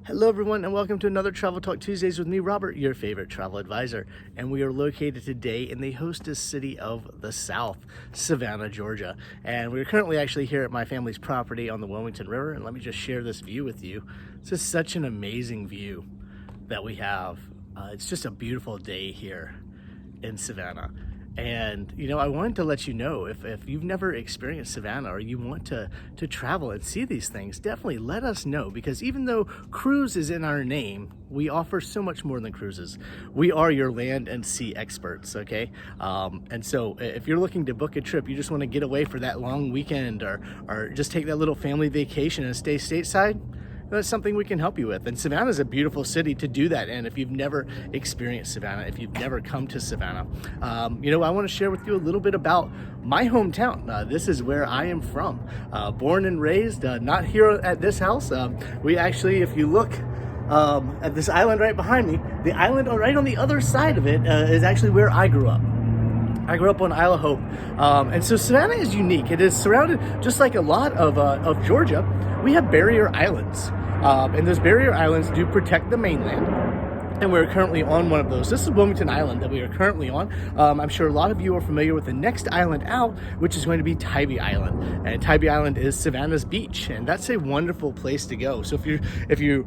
Hello everyone, and welcome to another Travel Talk Tuesdays with me, Robert, your favorite travel advisor. And we are located today in the hostess city of the South, Savannah, Georgia. And we're currently actually here at my family's property on the Wilmington River. And let me just share this view with you. It's just such an amazing view that we have. It's just a beautiful day here in Savannah. And, I wanted to let you know, if you've never experienced Savannah or you want to travel and see these things, definitely let us know, because even though cruise is in our name, we offer so much more than cruises. We are your land and sea experts, okay? And so if you're looking to book a trip, you just want to get away for that long weekend or just take that little family vacation and stay stateside, that's something we can help you with. And Savannah is a beautiful city to do that in if you've never experienced Savannah, if you've never come to Savannah. I want to share with you a little bit about my hometown. This is where I am from. Born and raised, not here at this house. We actually, if you look at this island right behind me, the island right on the other side of it is actually where I grew up. I grew up on Isle of Hope. And so Savannah is unique. It is surrounded, just like a lot of Georgia, we have barrier islands. And those barrier islands do protect the mainland. And we're currently on one of those. This is Wilmington Island that we are currently on. I'm sure a lot of you are familiar with the next island out, which is going to be Tybee Island. And Tybee Island is Savannah's beach. And that's a wonderful place to go. So if you're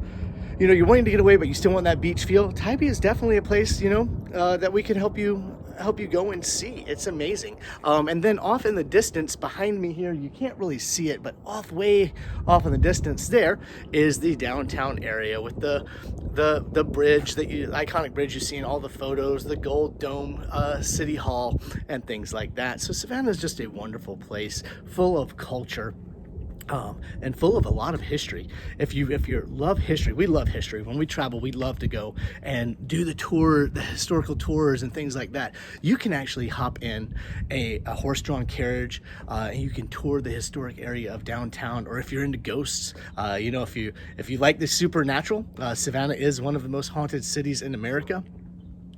wanting to get away, but you still want that beach feel, Tybee is definitely a place, that we can help you go and see. It's amazing. And then off in the distance behind me here, you can't really see it, but way off in the distance there is the downtown area with the bridge, iconic bridge you see in all the photos, the Gold Dome, City Hall, and things like that. So Savannah is just a wonderful place full of culture. And full of a lot of history. If you love history, we love history. When we travel, we love to go and do the historical tours and things like that. You can actually hop in a horse-drawn carriage, and you can tour the historic area of downtown. Or if you're into ghosts, if you like the supernatural, Savannah is one of the most haunted cities in America.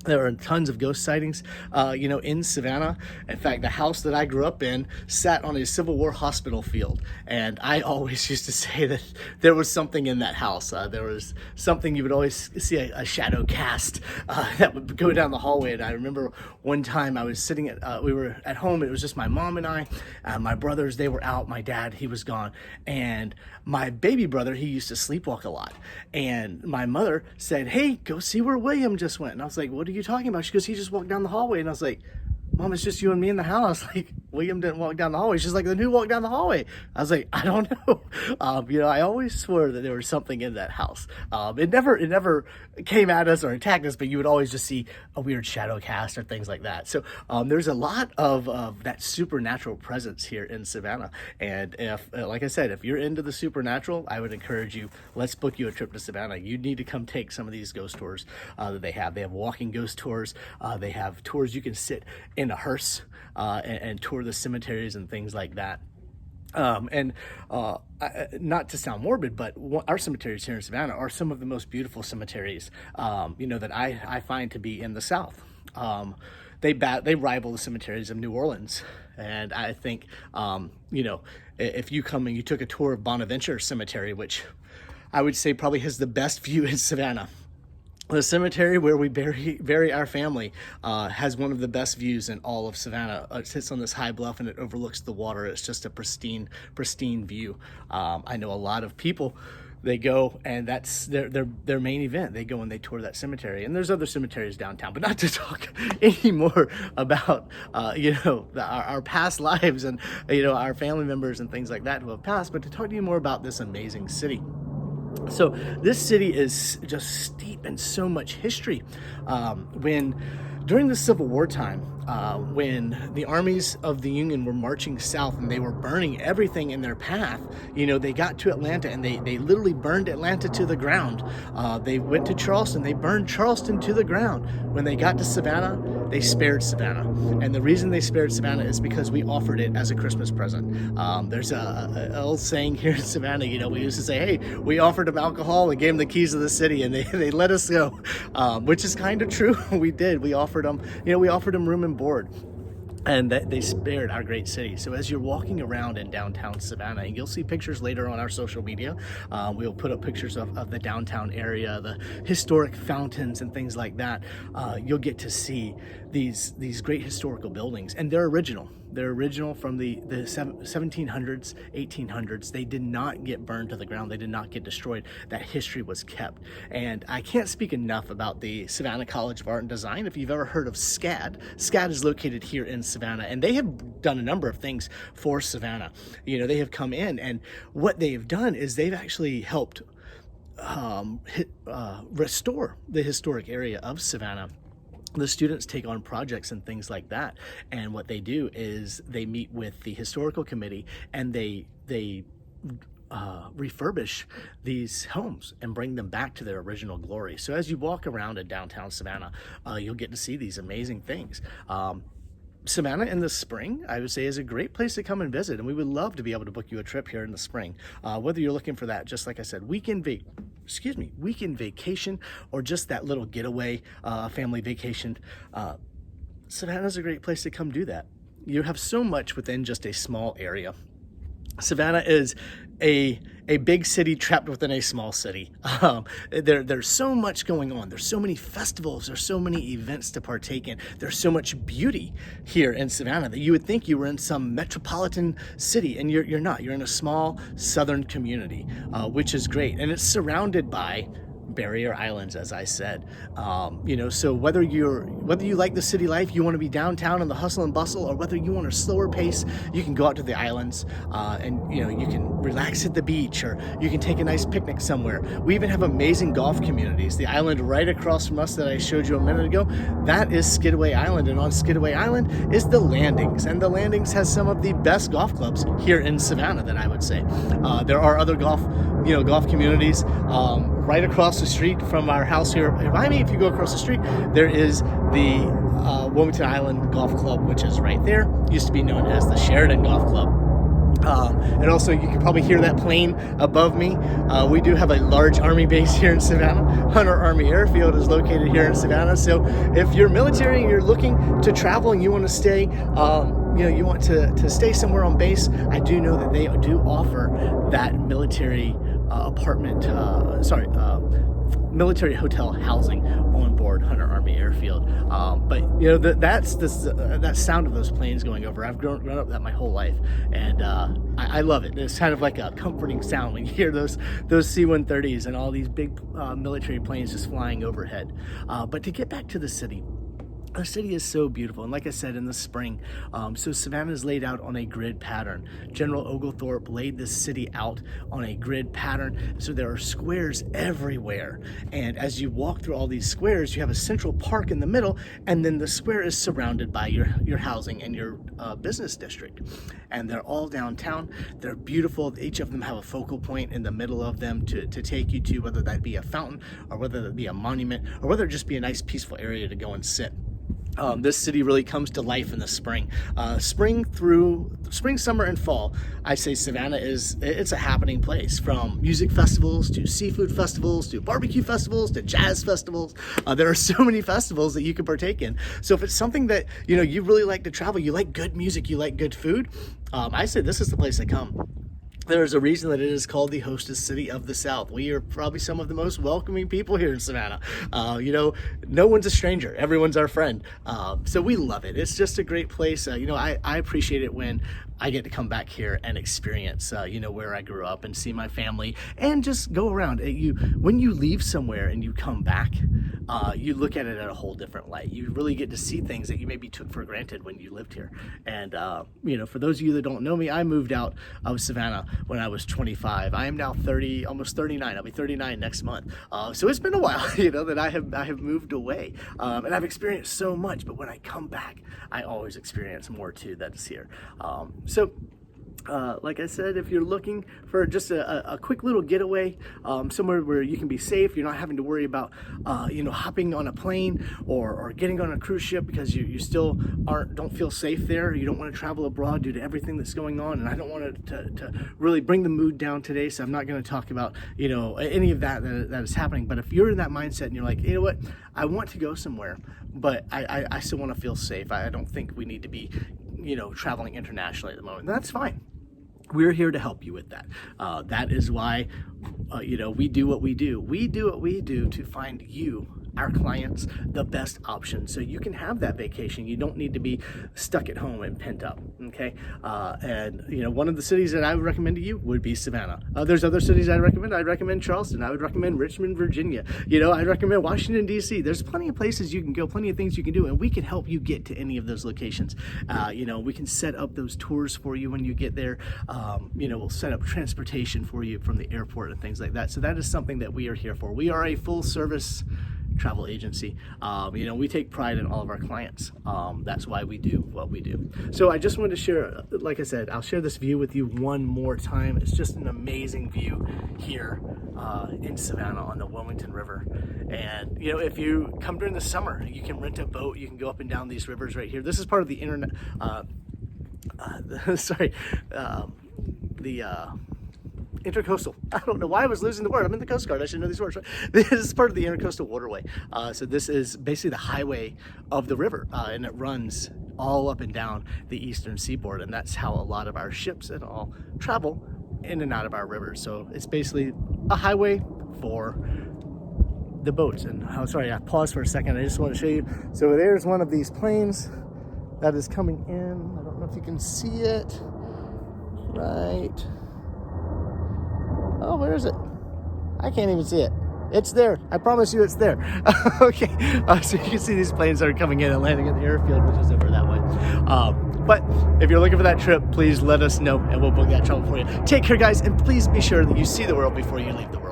There are tons of ghost sightings, in Savannah. In fact, the house that I grew up in sat on a Civil War hospital field. And I always used to say that there was something in that house. There was something, you would always see a shadow cast that would go down the hallway. And I remember one time I was sitting we were at home. It was just my mom and I. My brothers, they were out. My dad, he was gone. And my baby brother, he used to sleepwalk a lot. And my mother said, "Hey, go see where William just went." And I was like, "What are you talking about?" She goes, "He just walked down the hallway." And I was like, "Mom, it's just you and me in the house." Like, William didn't walk down the hallway. She's like, "Then who walked down the hallway?" I was like, "I don't know." I always swore that there was something in that house. It never came at us or attacked us, but you would always just see a weird shadow cast or things like that. So there's a lot of that supernatural presence here in Savannah. And if, like I said, if you're into the supernatural, I would encourage you, let's book you a trip to Savannah. You need to come take some of these ghost tours that they have. They have walking ghost tours. They have tours you can sit in a hearse and tour the cemeteries and things like that. Not to sound morbid, but our cemeteries here in Savannah are some of the most beautiful cemeteries, that I find to be in the South. They rival the cemeteries of New Orleans. And I think, if you come and you took a tour of Bonaventure Cemetery, which I would say probably has the best view in Savannah, the cemetery where we bury our family has one of the best views in all of Savannah. It sits on this high bluff and it overlooks the water. It's just a pristine view. I know a lot of people, they go and that's their main event. They go and they tour that cemetery. And there's other cemeteries downtown, but not to talk anymore about our past lives and our family members and things like that who have passed, but to talk to you more about this amazing city. So this city is just steep in so much history. During the Civil War time, when the armies of the Union were marching south and they were burning everything in their path, they got to Atlanta and they literally burned Atlanta to the ground. They went to Charleston, they burned Charleston to the ground. When they got to Savannah, they spared Savannah. And the reason they spared Savannah is because we offered it as a Christmas present. There's a old saying here in Savannah, we used to say, "Hey, we offered them alcohol and gave them the keys to the city and they let us go," which is kind of true. We did. We offered them room and board. and that they spared our great city. So as you're walking around in downtown Savannah, and you'll see pictures later on our social media, we'll put up pictures of the downtown area, the historic fountains and things like that. You'll get to see these great historical buildings, and they're original. They're original from the 1700s, 1800s. They did not get burned to the ground. They did not get destroyed. That history was kept. And I can't speak enough about the Savannah College of Art and Design. If you've ever heard of SCAD, SCAD is located here in Savannah, and they have done a number of things for Savannah. You know, they have come in, and what they've done is they've actually helped restore the historic area of Savannah. The students take on projects and things like that, and what they do is they meet with the historical committee, and they refurbish these homes and bring them back to their original glory. So as you walk around in downtown Savannah, you'll get to see these amazing things. Savannah in the spring, I would say, is a great place to come and visit, and we would love to be able to book you a trip here in the spring. Whether you're looking for that, just like I said, weekend vacation, or just that little getaway, family vacation, Savannah's a great place to come do that. You have so much within just a small area. Savannah is a big city trapped within a small city. There's so much going on. There's so many festivals. There's so many events to partake in. There's so much beauty here in Savannah that you would think you were in some metropolitan city, and you're not. You're in a small southern community, which is great. And it's surrounded by barrier islands, as I said. So whether you like the city life, you want to be downtown in the hustle and bustle, or whether you want a slower pace, you can go out to the islands, and you can relax at the beach, or you can take a nice picnic somewhere. We even have amazing golf communities. The island right across from us that I showed you a minute ago, that is Skidaway Island, and on Skidaway Island is the Landings, and the Landings has some of the best golf clubs here in Savannah, that I would say. There are other golf communities right across the street from our house here. If you go across the street, there is the Wilmington Island Golf Club, which is right there. Used to be known as the Sheridan Golf Club. And also, you can probably hear that plane above me. We do have a large Army base here in Savannah. Hunter Army Airfield is located here in Savannah. So if you're military and you're looking to travel and you want to stay, you want to stay somewhere on base, I do know that they do offer that military military hotel housing on board Hunter Army Airfield. That sound of those planes going over, I've grown up with that my whole life, and I love it. It's kind of like a comforting sound when you hear those C-130s and all these big military planes just flying overhead. But to get back to the city, our city is so beautiful, and like I said, in the spring, so Savannah is laid out on a grid pattern. General Oglethorpe laid this city out on a grid pattern, so there are squares everywhere. And as you walk through all these squares, you have a central park in the middle, and then the square is surrounded by your housing and your business district. And they're all downtown. They're beautiful. Each of them have a focal point in the middle of them to take you to, whether that be a fountain, or whether that be a monument, or whether it just be a nice peaceful area to go and sit. This city really comes to life in the spring. Spring, summer, and fall, I say Savannah it's a happening place. From music festivals to seafood festivals to barbecue festivals to jazz festivals. There are so many festivals that you can partake in. So if it's something that you really like to travel, you like good music, you like good food, I say this is the place to come. There's a reason that it is called the Hostess City of the South. We are probably some of the most welcoming people here in Savannah. No one's a stranger. Everyone's our friend. So we love it. It's just a great place. I appreciate it when I get to come back here and experience, where I grew up and see my family and just go around. When you leave somewhere and you come back, you look at it at a whole different light. You really get to see things that you maybe took for granted when you lived here. And, for those of you that don't know me, I moved out of Savannah when I was 25. I am now 30, almost 39. I'll be 39 next month. So it's been a while, that I have moved away. And I've experienced so much, but when I come back, I always experience more too that's here. So Like I said, if you're looking for just a quick little getaway, somewhere where you can be safe, you're not having to worry about, hopping on a plane or getting on a cruise ship because you still don't feel safe there. You don't want to travel abroad due to everything that's going on. And I don't want to really bring the mood down today. So I'm not going to talk about, any of that is happening. But if you're in that mindset and you're like, you know what, I want to go somewhere, but I still want to feel safe. I don't think we need to be, traveling internationally at the moment. That's fine. We're here to help you with that. That is why, we do what we do. We do what we do to find you, our clients, the best option so you can have that vacation. You don't need to be stuck at home and pent up, okay? One of the cities that I would recommend to you would be Savannah. There's other cities I'd recommend. I'd recommend Charleston. I would recommend Richmond, Virginia. I'd recommend Washington, D.C. There's plenty of places you can go, plenty of things you can do, and we can help you get to any of those locations. We can set up those tours for you when you get there. We'll set up transportation for you from the airport and things like that. So that is something that we are here for. We are a full service travel agency. We take pride in all of our clients. That's why we do what we do. So I just wanted to share, like I said, I'll share this view with you one more time. It's just an amazing view here in Savannah on the Wilmington River. And, if you come during the summer, you can rent a boat. You can go up and down these rivers right here. This is part of the Intracoastal. I don't know why I was losing the word. I'm in the Coast Guard. I should know these words. Right? This is part of the Intracoastal Waterway. So this is basically the highway of the river, and it runs all up and down the eastern seaboard, and that's how a lot of our ships and all travel in and out of our rivers. So it's basically a highway for the boats. And I'm sorry, I paused for a second. I just want to show you. So there's one of these planes that is coming in. I don't know if you can see it. Right. Oh, where is it? I can't even see it. It's there. I promise you it's there. Okay. So you can see these planes that are coming in and landing at the airfield, which is over that way. But if you're looking for that trip, please let us know and we'll book that travel for you. Take care, guys, and please be sure that you see the world before you leave the world.